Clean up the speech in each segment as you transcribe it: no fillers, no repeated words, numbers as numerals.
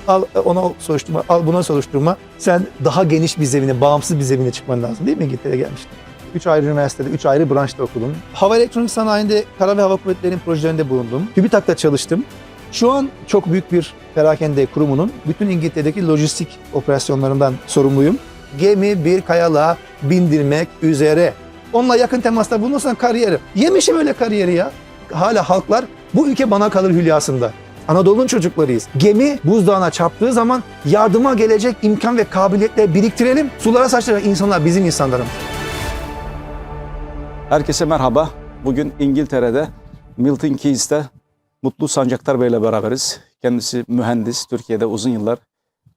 al ona soruşturma, al buna soruşturma. Sen daha geniş bir zemine, bağımsız bir zemine çıkman lazım değil mi? İngiltere'ye gelmiştin. 3 ayrı üniversitede, 3 ayrı branşta okudum. Hava elektronik sanayinde Kara ve Hava Kuvvetleri'nin projelerinde bulundum. TÜBİTAK'ta çalıştım. Şu an çok büyük bir perakende kurumunun bütün İngiltere'deki lojistik operasyonlarından sorumluyum. Gemi bir kayalığa bindirmek üzere. Onunla yakın temasta bulunursan kariyeri. Yemişim öyle kariyeri ya. Hala halklar bu ülke bana kalır hülyasında. Anadolu'nun çocuklarıyız. Gemi buzdağına çarptığı zaman yardıma gelecek imkan ve kabiliyetleri biriktirelim. Sulara saçacak insanlar bizim insanlarımız. Herkese merhaba. Bugün İngiltere'de Milton Keys'te Mutlu Sancaktar Bey ile beraberiz. Kendisi mühendis, Türkiye'de uzun yıllar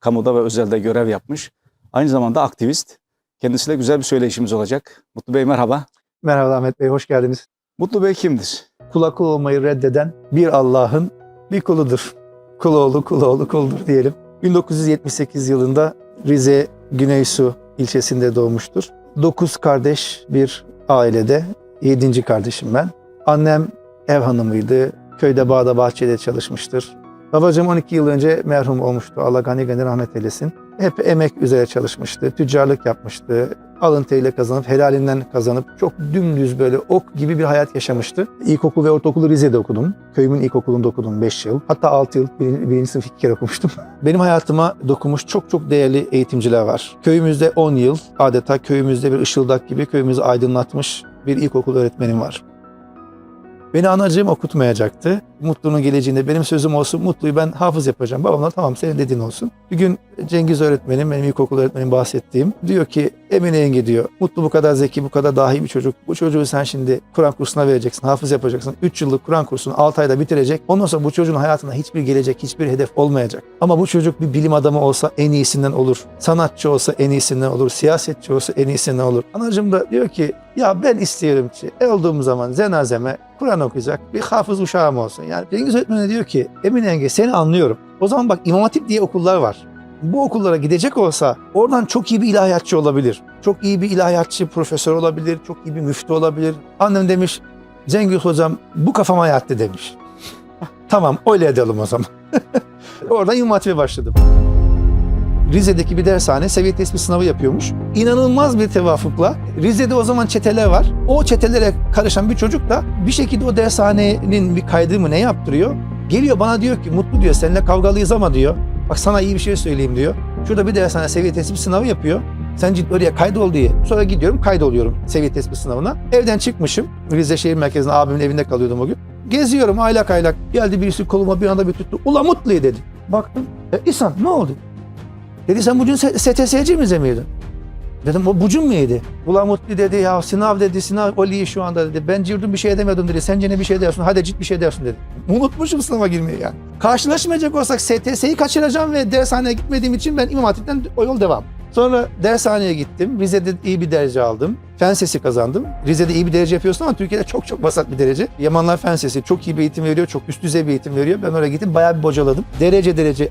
kamuda ve özelde görev yapmış. Aynı zamanda aktivist. Kendisiyle güzel bir söyleşimiz olacak. Mutlu Bey merhaba. Merhaba Ahmet Bey, hoş geldiniz. Mutlu Bey kimdir? Kula kul olmayı reddeden bir Allah'ın bir kuludur. Kul oğlu, kul oğlu, kuldur diyelim. 1978 yılında Rize Güneysu ilçesinde doğmuştur. 9 kardeş bir ailede, 7. kardeşim ben. Annem ev hanımıydı. Köyde bağda bahçede çalışmıştır. Babacığım 12 yıl önce merhum olmuştu. Allah gani gani rahmet eylesin. Hep emek üzere çalışmıştı. Tüccarlık yapmıştı. Alın teriyle kazanıp, helalinden kazanıp çok dümdüz böyle ok gibi bir hayat yaşamıştı. İlkokul ve ortaokulu Rize'de okudum. Köyümün ilkokulunda okudum 5 yıl. Hatta 6 yıl birinci sınıf 2 kere okumuştum. Benim hayatıma dokunmuş çok değerli eğitimciler var. Köyümüzde 10 yıl adeta köyümüzde bir ışıldak gibi köyümüzü aydınlatmış bir ilkokul öğretmenim var. Beni anacığım okutmayacaktı. Mutlu'nun geleceğinde benim sözüm olsun, Mutlu'yu ben hafız yapacağım. Babamla tamam senin dediğin olsun. Bir gün Cengiz öğretmenim, benim ilkokul öğretmenim bahsettiğim diyor ki Emine yenge diyor, Mutlu bu kadar zeki, bu kadar dahi bir çocuk. Bu çocuğu sen şimdi Kur'an kursuna vereceksin, hafız yapacaksın. 3 yıllık Kur'an kursunu 6 ayda bitirecek. Ondan sonra bu çocuğun hayatında hiçbir gelecek, hiçbir hedef olmayacak. Ama bu çocuk bir bilim adamı olsa en iyisinden olur. Sanatçı olsa en iyisinden olur. Siyasetçi olsa en iyisinden olur. Anacığım da diyor ki ya ben istiyorum ki olduğum zaman cenazeme Kur'an okuyacak bir hafız uşağım olsun. Yani Cengiz öğretmeni diyor ki Emine yenge seni anlıyorum. O zaman bak İmam Hatip diye okullar var. Bu okullara gidecek olsa oradan çok iyi bir ilahiyatçı olabilir. Çok iyi bir ilahiyatçı profesör olabilir. Çok iyi bir müftü olabilir. Annem demiş Cengiz hocam bu kafama yattı demiş. Tamam öyle edelim o zaman. Oradan İmam Hatip'e başladım. Rize'deki bir dershane seviye tespit sınavı yapıyormuş. İnanılmaz bir tevafukla Rize'de o zaman çeteler var. O çetelere karışan bir çocuk da bir şekilde o dershanenin bir kaydı mı ne yaptırıyor? Geliyor bana diyor ki Mutlu diyor seninle kavgalıyız ama diyor. Bak sana iyi bir şey söyleyeyim diyor. Şurada bir dershane seviye tespit sınavı yapıyor. Sen ciddi oraya kaydol diye. Sonra gidiyorum kaydoluyorum seviye tespit sınavına. Evden çıkmışım. Rize şehir merkezinde abimin evinde kalıyordum o gün. Geziyorum aylak aylak. Geldi birisi koluma bir anda bir tuttu. Ula Mutlu dedi. Baktım. İhsan ne oldu? Dedi sen bugün STS'ci miydin? Dedim o bucun muydu? Ulan Mutlu dedi ya sınav dedi sınav oli şu anda dedi. Ben cırdım bir şey demedim dedi. Sence ne bir şey dersin? Hadi ciddi bir şey dersin dedi. Unutmuşum sınava girmeyi yani. Karşılaşmayacak olsak STS'yi kaçıracağım ve dershaneye gitmediğim için ben İmam Hatip'ten o yol devam. Sonra dershaneye gittim. Rize'de iyi bir derece aldım. Fen Lisesi kazandım. Rize'de iyi bir derece yapıyorsun ama Türkiye'de çok vasat bir derece. Yamanlar Fen Lisesi çok iyi bir eğitim veriyor. Çok üst düzey bir eğitim veriyor. Ben oraya gittim bayağı bir bocaladım. Derece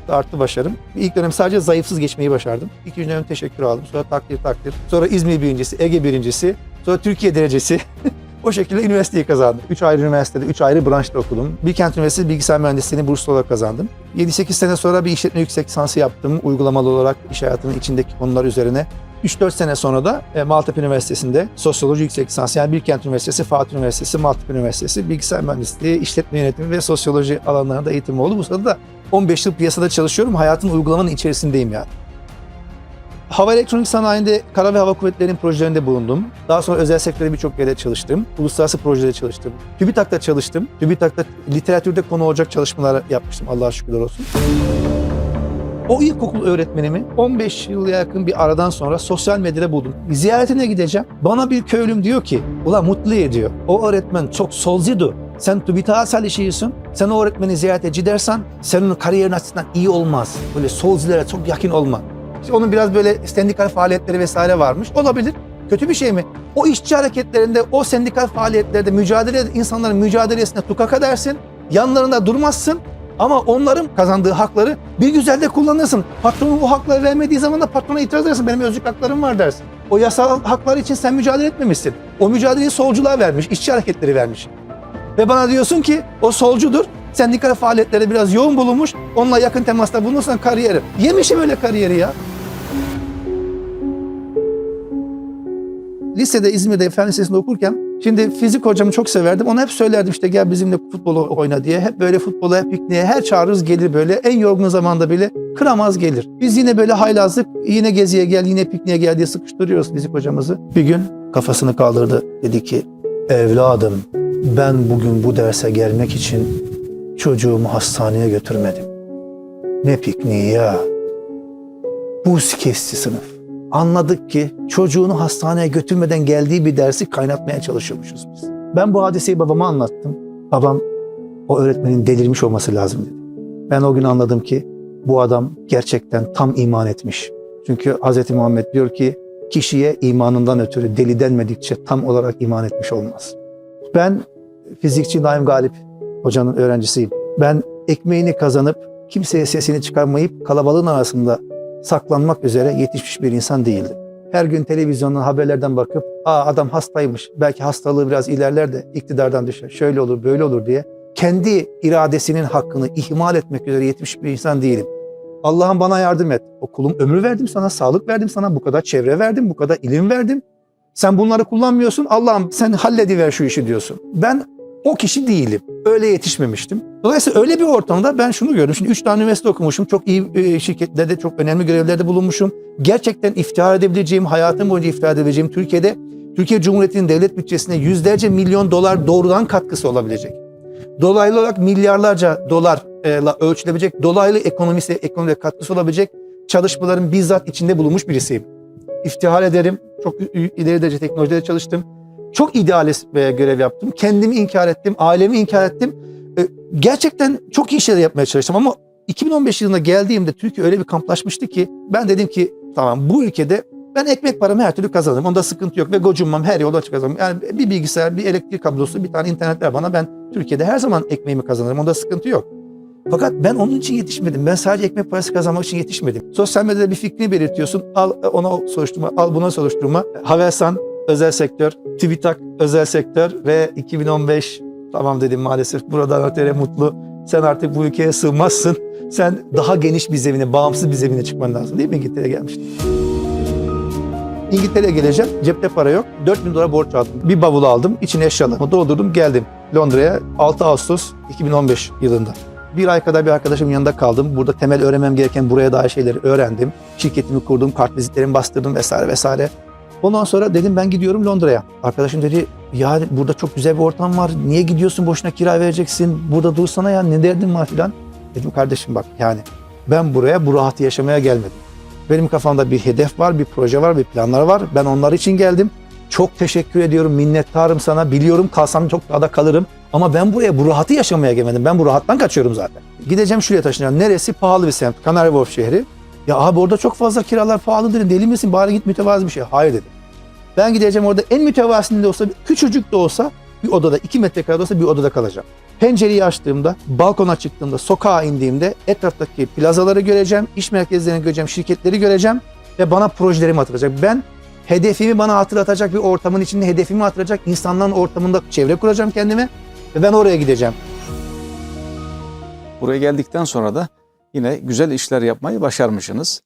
arttı başarım. İlk dönem sadece zayıfsız geçmeyi başardım. İkinci dönem teşekkür aldım. Sonra takdir. Sonra İzmir birincisi, Ege birincisi. Sonra Türkiye derecesi. O şekilde üniversiteyi kazandım. 3 ayrı üniversitede, 3 ayrı branşta okudum. Bilkent Üniversitesi Bilgisayar Mühendisliğini burslu olarak kazandım. 7-8 sene sonra bir işletme yüksek lisansı yaptım. Uygulamalı olarak iş hayatının içindeki konular üzerine. 3-4 sene sonra da Maltepe Üniversitesi'nde sosyoloji yüksek lisansı yani Bilkent Üniversitesi, Fatih Üniversitesi, Maltepe Üniversitesi, Bilgisayar Mühendisliği, işletme yönetimi ve sosyoloji alanlarında eğitim oldu. Bu sırada da 15 yıl piyasada çalışıyorum. Hayatın uygulamanın içerisindeyim yani. Hava elektronik sanayinde Kara ve Hava Kuvvetleri'nin projelerinde bulundum. Daha sonra özel sektörde birçok yerde çalıştım. Uluslararası projede çalıştım. TÜBİTAK'ta çalıştım. TÜBİTAK'ta literatürde konu olacak çalışmalar yapmıştım. Allah'a şükürler olsun. O ilkokul öğretmenimi 15 yıla yakın bir aradan sonra sosyal medyada buldum. Ziyaretine gideceğim. Bana bir köylüm diyor ki, "Ula Mutlu'ya diyor. O öğretmen çok solcudu. Sen TÜBİTAK'a çalışıyorsun. Sen o öğretmeni ziyarete gidersen senin kariyerin açısından iyi olmaz. Böyle solcilere çok yakın olma." İşte onun biraz böyle sendikal faaliyetleri vesaire varmış. Olabilir. Kötü bir şey mi? O işçi hareketlerinde, o sendikal faaliyetlerde insanların mücadelesine tukaka edersin. Yanlarında durmazsın. Ama onların kazandığı hakları bir güzel de kullanırsın. Patronun o hakları vermediği zaman da patrona itiraz edersin. Benim özlük haklarım var dersin. O yasal haklar için sen mücadele etmemişsin. O mücadeleyi solculuğa vermiş, işçi hareketleri vermiş. Ve bana diyorsun ki o solcudur. Sendikal faaliyetlerde biraz yoğun bulunmuş. Onunla yakın temasta bulunursan kariyeri. Yemişim öyle kariyeri ya. Lisede İzmir'de Fen Lisesi'nde okurken şimdi fizik hocamı çok severdim. Ona hep söylerdim işte gel bizimle futbol oyna diye. Hep böyle futbola, pikniğe her çağırırız gelir böyle. En yorgun zamanda bile kıramaz gelir. Biz yine böyle haylazlık yine geziye gel yine pikniğe gel diye sıkıştırıyoruz fizik hocamızı. Bir gün kafasını kaldırdı dedi ki evladım ben bugün bu derse gelmek için çocuğumu hastaneye götürmedim. Ne pikniği ya. Buz kesti sınıf. Anladık ki çocuğunu hastaneye götürmeden geldiği bir dersi kaynatmaya çalışıyormuşuz biz. Ben bu hadiseyi babama anlattım. Babam o öğretmenin delirmiş olması lazım dedi. Ben o gün anladım ki bu adam gerçekten tam iman etmiş. Çünkü Hz. Muhammed diyor ki kişiye imanından ötürü deli denmedikçe tam olarak iman etmiş olmaz. Ben fizikçi Naim Galip hocanın öğrencisiyim. Ben ekmeğini kazanıp kimseye sesini çıkarmayıp kalabalığın arasında saklanmak üzere yetişmiş bir insan değildi. Her gün televizyondan haberlerden bakıp adam hastaymış, belki hastalığı biraz ilerler de iktidardan düşer, şöyle olur böyle olur diye kendi iradesinin hakkını ihmal etmek üzere yetişmiş bir insan değilim. Allah'ım bana yardım et. Okulum ömür verdim sana, sağlık verdim sana, bu kadar çevre verdim, bu kadar ilim verdim. Sen bunları kullanmıyorsun, Allah'ım sen hallediver şu işi diyorsun. Ben o kişi değilim. Öyle yetişmemiştim. Dolayısıyla öyle bir ortamda ben şunu gördüm. Şimdi 3 tane üniversite okumuşum. Çok iyi şirketlerde, çok önemli görevlerde bulunmuşum. Gerçekten iftihar edebileceğim, hayatım boyunca iftihar edebileceğim Türkiye Cumhuriyeti'nin devlet bütçesine yüzlerce milyon dolar doğrudan katkısı olabilecek. Dolaylı olarak milyarlarca dolarla ölçülebilecek, dolaylı ekonomiye katkısı olabilecek çalışmaların bizzat içinde bulunmuş birisiyim. İftihar ederim. Çok ileri derece teknolojide çalıştım. Çok idealist görev yaptım. Kendimi inkar ettim, ailemi inkar ettim. Gerçekten çok iyi şeyler yapmaya çalıştım ama 2015 yılında geldiğimde Türkiye öyle bir kamplaşmıştı ki ben dedim ki tamam bu ülkede ben ekmek paramı her türlü kazanırım. Onda sıkıntı yok ve gocunmam her yolda açık kazanırım. Yani bir bilgisayar, bir elektrik kablosu, bir tane internet ver bana ben Türkiye'de her zaman ekmeğimi kazanırım. Onda sıkıntı yok. Fakat ben onun için yetişmedim. Ben sadece ekmek parası kazanmak için yetişmedim. Sosyal medyada bir fikrini belirtiyorsun. Al ona soruşturma, al buna soruşturma. Havelsan özel sektör, TÜBİTAK özel sektör ve 2015 tamam dedim maalesef buradan öteye mutlu. Sen artık bu ülkeye sığmazsın. Sen daha geniş bir zemine, bağımsız bir zemine çıkman lazım değil mi? İngiltere'ye gelmiştim. İngiltere'ye geleceğim. Cepte para yok. 4.000 dolar borç aldım. Bir bavul aldım. İçine eşyalarımı doldurdum. Geldim Londra'ya 6 Ağustos 2015 yılında. Bir ay kadar bir arkadaşımın yanında kaldım. Burada temel öğrenmem gereken buraya dair şeyleri öğrendim. Şirketimi kurdum, kart vizitlerimi bastırdım vesaire vesaire. Ondan sonra dedim ben gidiyorum Londra'ya. Arkadaşım dedi ya burada çok güzel bir ortam var. Niye gidiyorsun boşuna kira vereceksin? Burada dursana ya ne derdin var filan. Dedim kardeşim bak yani ben buraya bu rahatı yaşamaya gelmedim. Benim kafamda bir hedef var, bir proje var, bir planlar var. Ben onlar için geldim. Çok teşekkür ediyorum, minnettarım sana. Biliyorum kalsam çok daha da kalırım. Ama ben buraya bu rahatı yaşamaya gelmedim. Ben bu rahattan kaçıyorum zaten. Gideceğim şuraya taşınacağım. Neresi? Pahalı bir semt. Canary Wharf şehri. Ya abi orada çok fazla kiralar pahalıdır. Deli misin? Bari git mütevazı bir şey. Hayır dedim. Ben gideceğim orada en mütevazısında olsa, küçücük de olsa bir odada, 2 metrekare olsa bir odada kalacağım. Pencereyi açtığımda, balkona çıktığımda, sokağa indiğimde etraftaki plazaları göreceğim, iş merkezlerini göreceğim, şirketleri göreceğim ve bana projelerimi hatırlatacak. Ben hedefimi bana hatırlatacak bir ortamın içinde hedefimi hatırlatacak insanların ortamında çevre kuracağım kendime ve ben oraya gideceğim. Buraya geldikten sonra da yine güzel işler yapmayı başarmışsınız.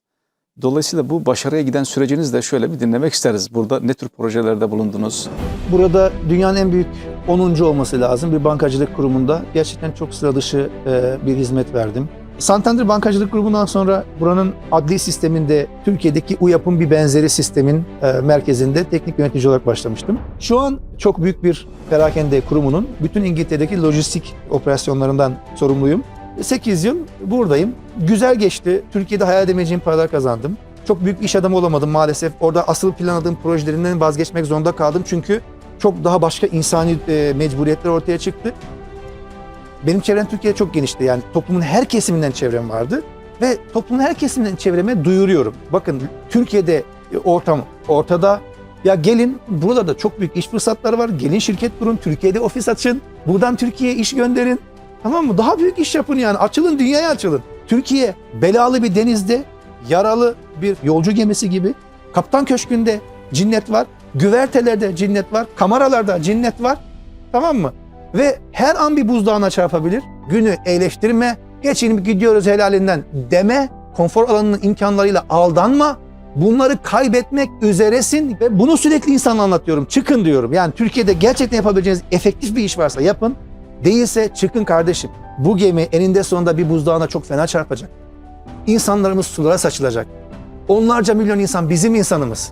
Dolayısıyla bu başarıya giden sürecinizi de şöyle bir dinlemek isteriz. Burada ne tür projelerde bulundunuz? Burada dünyanın en büyük 10. olması lazım bir bankacılık kurumunda. Gerçekten çok sıra dışı bir hizmet verdim. Santander Bankacılık Grubu'ndan sonra buranın adli sisteminde Türkiye'deki UYAP'ın bir benzeri sistemin merkezinde teknik yönetici olarak başlamıştım. Şu an çok büyük bir perakende kurumunun bütün İngiltere'deki lojistik operasyonlarından sorumluyum. 8 yıl buradayım. Güzel geçti. Türkiye'de hayal edemeyeceğim paralar kazandım. Çok büyük iş adamı olamadım maalesef. Orada asıl planladığım projelerinden vazgeçmek zorunda kaldım. Çünkü çok daha başka insani mecburiyetler ortaya çıktı. Benim çevrem Türkiye'de çok genişti. Yani toplumun her kesiminden çevrem vardı. Ve toplumun her kesiminden çevreme duyuruyorum. Bakın Türkiye'de ortam ortada. Ya gelin burada çok büyük iş fırsatları var. Gelin şirket kurun. Türkiye'de ofis açın. Buradan Türkiye'ye iş gönderin. Tamam mı? Daha büyük iş yapın yani. Açılın, dünyaya açılın. Türkiye belalı bir denizde, yaralı bir yolcu gemisi gibi. Kaptan Köşkü'nde cinnet var. Güvertelerde cinnet var. Kameralarda cinnet var. Tamam mı? Ve her an bir buzdağına çarpabilir. Günü eleştirme, geçinip gidiyoruz helalinden deme, konfor alanının imkanlarıyla aldanma. Bunları kaybetmek üzeresin ve bunu sürekli insana anlatıyorum. Çıkın diyorum. Yani Türkiye'de gerçekten yapabileceğiniz efektif bir iş varsa yapın. Değilse çıkın kardeşim. Bu gemi eninde sonunda bir buzdağına çok fena çarpacak. İnsanlarımız sulara saçılacak. Onlarca milyon insan bizim insanımız.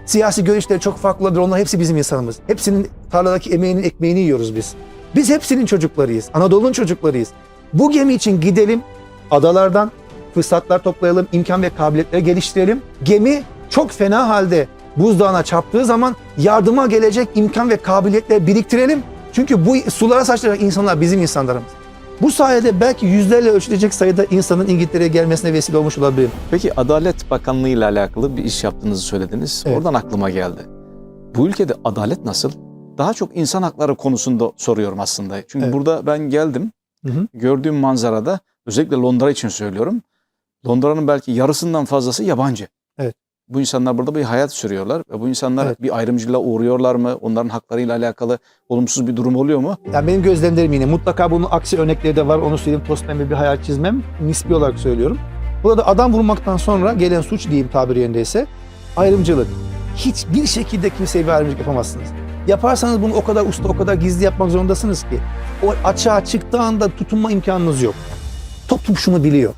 Siyasi görüşleri çok farklı olabilir. Onlar hepsi bizim insanımız. Hepsinin tarladaki emeğinin ekmeğini yiyoruz biz. Biz hepsinin çocuklarıyız. Anadolu'nun çocuklarıyız. Bu gemi için gidelim. Adalardan fırsatlar toplayalım. İmkan ve kabiliyetleri geliştirelim. Gemi çok fena halde buzdağına çarptığı zaman yardıma gelecek imkan ve kabiliyetleri biriktirelim. Çünkü bu sulara saçılacak insanlar bizim insanlarımız. Bu sayede belki yüzlerle ölçülecek sayıda insanın İngiltere'ye gelmesine vesile olmuş olabilir. Peki Adalet Bakanlığı ile alakalı bir iş yaptığınızı söylediniz. Evet. Oradan aklıma geldi. Bu ülkede adalet nasıl? Daha çok insan hakları konusunda soruyorum aslında. Çünkü Evet. burada ben geldim. Hı. Gördüğüm manzarada, özellikle Londra için söylüyorum. Londra'nın belki yarısından fazlası yabancı. Evet. Bu insanlar burada bir hayat sürüyorlar ve bu insanlar bir ayrımcılığa uğruyorlar mı? Onların haklarıyla alakalı olumsuz bir durum oluyor mu? Yani benim gözlemlerim yine. Mutlaka bunun aksi örnekleri de var. Onu söyleyeyim. Toz pembe bir hayal çizmem. Nispi olarak söylüyorum. Burada adam vurmaktan sonra gelen suç diyeyim tabiri yerindeyse ayrımcılık. Hiçbir şekilde kimseye bir ayrımcılık yapamazsınız. Yaparsanız bunu o kadar usta, o kadar gizli yapmak zorundasınız ki o açığa çıktığı anda tutunma imkanınız yok. Toplum şunu biliyor.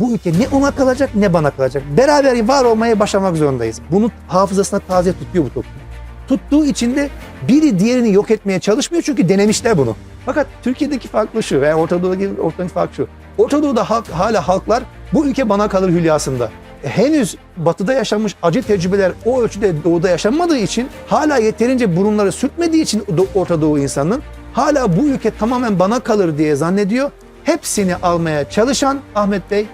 Bu ülke ne ona kalacak ne bana kalacak. Beraber var olmaya başlamak zorundayız. Bunu hafızasına taze tutuyor bu toplum. Tuttuğu için de biri diğerini yok etmeye çalışmıyor çünkü denemişler bunu. Fakat Türkiye'deki farklı şu veya Orta Doğu'daki fark şu. Orta Doğu'da hala halklar bu ülke bana kalır hülyasında. Henüz Batı'da yaşanmış acı tecrübeler o ölçüde Doğu'da yaşanmadığı için hala yeterince burunları sürtmediği için Orta Doğu insanının hala bu ülke tamamen bana kalır diye zannediyor. Hepsini almaya çalışan Ahmet Bey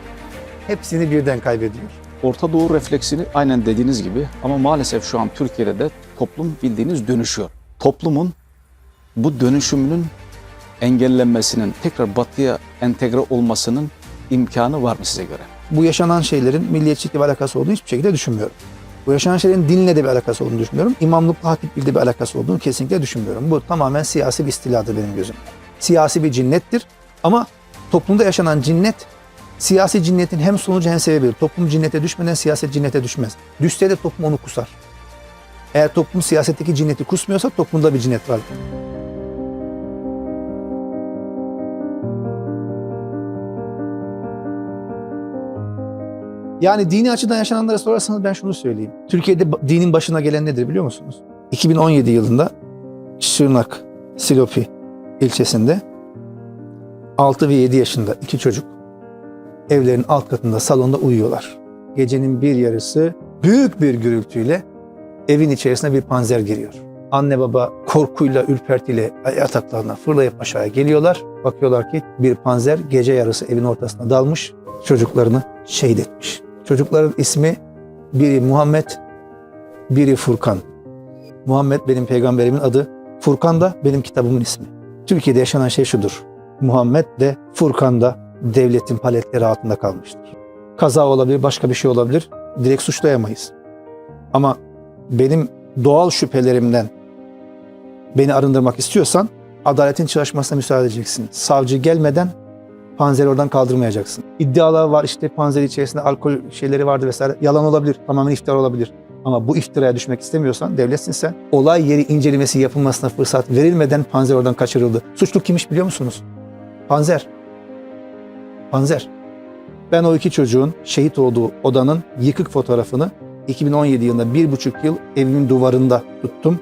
hepsini birden kaybediyor. Orta Doğu refleksini aynen dediğiniz gibi ama maalesef şu an Türkiye'de de toplum bildiğiniz dönüşüyor. Toplumun bu dönüşümünün engellenmesinin, tekrar batıya entegre olmasının imkanı var mı size göre? Bu yaşanan şeylerin milliyetçilikle bir alakası olduğunu hiçbir şekilde düşünmüyorum. Bu yaşanan şeylerin dinle de bir alakası olduğunu düşünmüyorum. İmamlıkla, hatiplikle bir alakası olduğunu kesinlikle düşünmüyorum. Bu tamamen siyasi bir istiladır benim gözümde. Siyasi bir cinnettir ama toplumda yaşanan cinnet, siyasi cinnetin hem sonucu hem sebebidir. Toplum cinnete düşmeden siyaset cinnete düşmez. Düşse de toplum onu kusar. Eğer toplum siyasetteki cinneti kusmuyorsa toplumda bir cinnet vardır. Yani dini açıdan yaşananlara sorarsanız ben şunu söyleyeyim. Türkiye'de dinin başına gelen nedir biliyor musunuz? 2017 yılında Şırnak, Silopi ilçesinde 6 ve 7 yaşında iki çocuk evlerin alt katında salonda uyuyorlar. Gecenin bir yarısı büyük bir gürültüyle evin içerisine bir panzer giriyor. Anne baba korkuyla, ürpertiyle yataklarına fırlayıp aşağıya geliyorlar. Bakıyorlar ki bir panzer gece yarısı evin ortasına dalmış, çocuklarını şehit etmiş. Çocukların ismi biri Muhammed, biri Furkan. Muhammed benim peygamberimin adı, Furkan da benim kitabımın ismi. Türkiye'de yaşanan şey şudur. Muhammed de Furkan da devletin paletleri altında kalmıştır. Kaza olabilir, başka bir şey olabilir. Direkt suçlayamayız. Ama benim doğal şüphelerimden beni arındırmak istiyorsan adaletin çalışmasına müsaade edeceksin. Savcı gelmeden panzeri oradan kaldırmayacaksın. İddialar var işte panzer içerisinde alkol şeyleri vardı vesaire. Yalan olabilir, tamamen iftira olabilir. Ama bu iftiraya düşmek istemiyorsan devletsin sen. Olay yeri incelemesi yapılmasına fırsat verilmeden panzer oradan kaçırıldı. Suçlu kimmiş biliyor musunuz? Panzer. Panzer. Ben o iki çocuğun şehit olduğu odanın yıkık fotoğrafını 2017 yılında 1,5 yıl evimin duvarında tuttum.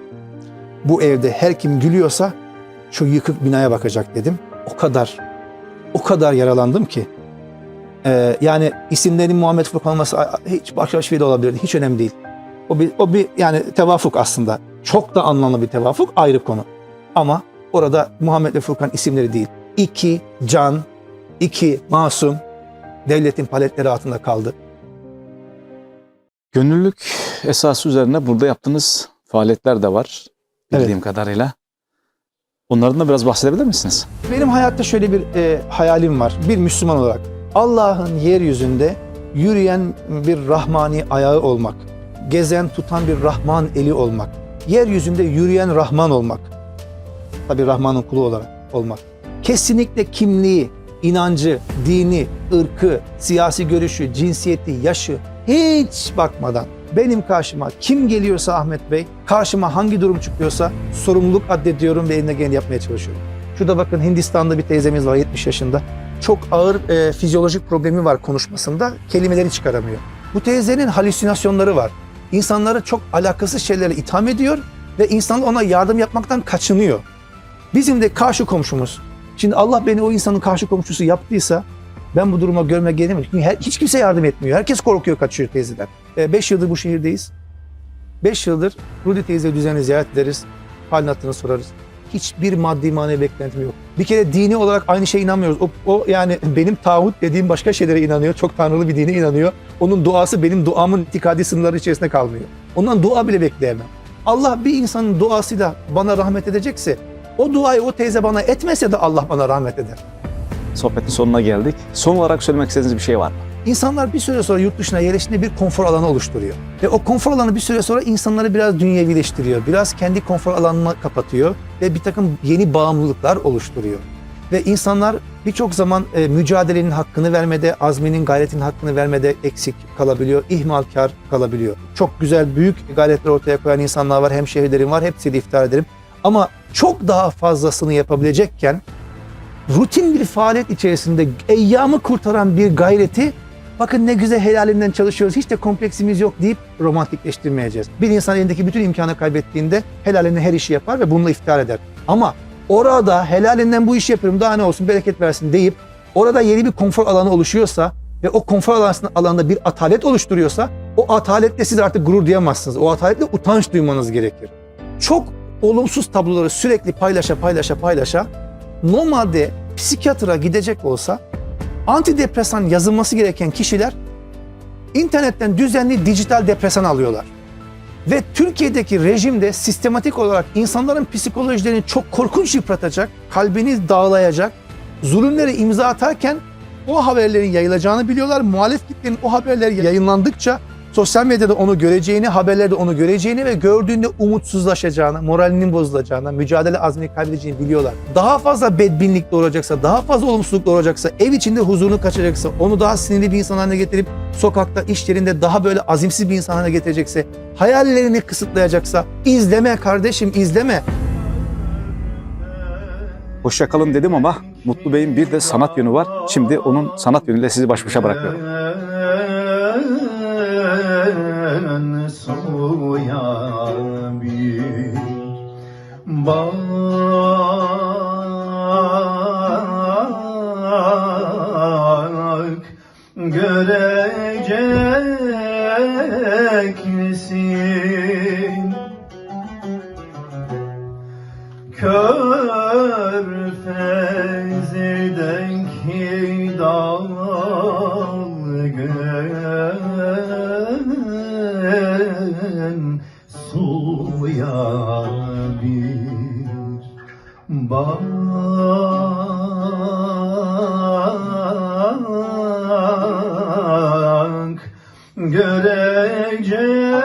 Bu evde her kim gülüyorsa şu yıkık binaya bakacak dedim. O kadar yaralandım ki. Yani isimlerin Muhammed Furkan olması hiç başka bir şey de olabilirdi. Hiç önemli değil. O bir yani tevafuk aslında. Çok da anlamlı bir tevafuk, ayrı konu. Ama orada Muhammed ve Furkan isimleri değil. İki can, iki masum devletin paletleri altında kaldı. Gönüllülük esası üzerine burada yaptığınız faaliyetler de var bildiğim kadarıyla. Onlardan da biraz bahsedebilir misiniz? Benim hayatta şöyle bir hayalim var. Bir Müslüman olarak. Allah'ın yeryüzünde yürüyen bir Rahmani ayağı olmak. Gezen, tutan bir Rahman eli olmak. Yeryüzünde yürüyen Rahman olmak. Tabii Rahman'ın kulu olarak olmak. Kesinlikle kimliği, inancı, dini, ırkı, siyasi görüşü, cinsiyeti, yaşı hiç bakmadan benim karşıma kim geliyorsa Ahmet Bey, karşıma hangi durum çıkıyorsa sorumluluk addediyorum ve elimden geleni yapmaya çalışıyorum. Şurada bakın Hindistan'da bir teyzemiz var 70 yaşında. Çok ağır fizyolojik problemi var konuşmasında, kelimeleri çıkaramıyor. Bu teyzenin halüsinasyonları var. İnsanları çok alakasız şeylerle itham ediyor ve insanlar ona yardım yapmaktan kaçınıyor. Bizim de karşı komşumuz. Şimdi Allah beni o insanın karşı komşusu yaptıysa ben bu duruma görme gelemedim. Çünkü hiç kimse yardım etmiyor. Herkes korkuyor, kaçıyor teyzeden. 5 yıldır bu şehirdeyiz. 5 yıldır Rudi teyze düzenli ziyaret ederiz. Halini hatırını sorarız. Hiçbir maddi manevi beklentim yok. Bir kere dini olarak aynı şeye inanmıyoruz. O yani benim tağut dediğim başka şeylere inanıyor. Çok tanrılı bir dine inanıyor. Onun duası benim duamın itikadi sınırları içerisinde kalmıyor. Ondan dua bile bekleyemem. Allah bir insanın duasıyla bana rahmet edecekse o duayı o teyze bana etmese de Allah bana rahmet eder. Sohbetin sonuna geldik. Son olarak söylemek istediğiniz bir şey var mı? İnsanlar bir süre sonra yurt dışına yerleştiğinde bir konfor alanı oluşturuyor. Ve o konfor alanı bir süre sonra insanları biraz dünyevileştiriyor. Biraz kendi konfor alanına kapatıyor ve bir takım yeni bağımlılıklar oluşturuyor. Ve insanlar birçok zaman mücadelenin hakkını vermede, azminin, gayretinin hakkını vermede eksik kalabiliyor, ihmalkar kalabiliyor. Çok güzel, büyük gayretler ortaya koyan insanlar var, hemşehrilerim var, hepsiyle iftihar ederim. Ama çok daha fazlasını yapabilecekken rutin bir faaliyet içerisinde eyyamı kurtaran bir gayreti bakın ne güzel helalinden çalışıyoruz, hiç de kompleksimiz yok deyip romantikleştirmeyeceğiz. Bir insan elindeki bütün imkanı kaybettiğinde helalinden her işi yapar ve bununla iftihar eder. Ama orada helalinden bu işi yapıyorum daha ne olsun bereket versin deyip orada yeni bir konfor alanı oluşuyorsa ve o konfor alanında bir atalet oluşturuyorsa o ataletle siz artık gurur duyamazsınız. O ataletle utanç duymanız gerekir. Çok olumsuz tabloları sürekli paylaşa normalde psikiyatra gidecek olsa antidepresan yazılması gereken kişiler internetten düzenli dijital depresan alıyorlar. Ve Türkiye'deki rejimde sistematik olarak insanların psikolojilerini çok korkunç yıpratacak, kalbini dağlayacak, zulümleri imza atarken o haberlerin yayılacağını biliyorlar. Muhalif kitlenin o haberler yayınlandıkça sosyal medyada onu göreceğini, haberlerde onu göreceğini ve gördüğünde umutsuzlaşacağını, moralinin bozulacağını, mücadele azmini kaybedeceğini biliyorlar. Daha fazla bedbinlik doğuracaksa, daha fazla olumsuzluk doğuracaksa, ev içinde huzurunu kaçıracaksa, onu daha sinirli bir insan haline getirip sokakta, iş yerinde daha böyle azimsiz bir insan haline getirecekse, hayallerini kısıtlayacaksa izleme kardeşim, izleme. Hoşça kalın dedim ama Mutlu Bey'in bir de sanat yönü var. Şimdi onun sanat yönüyle sizi baş başa bırakıyorum. Suya bir bak görecek misin? Körfez'deki dalgın suya bir bak görecek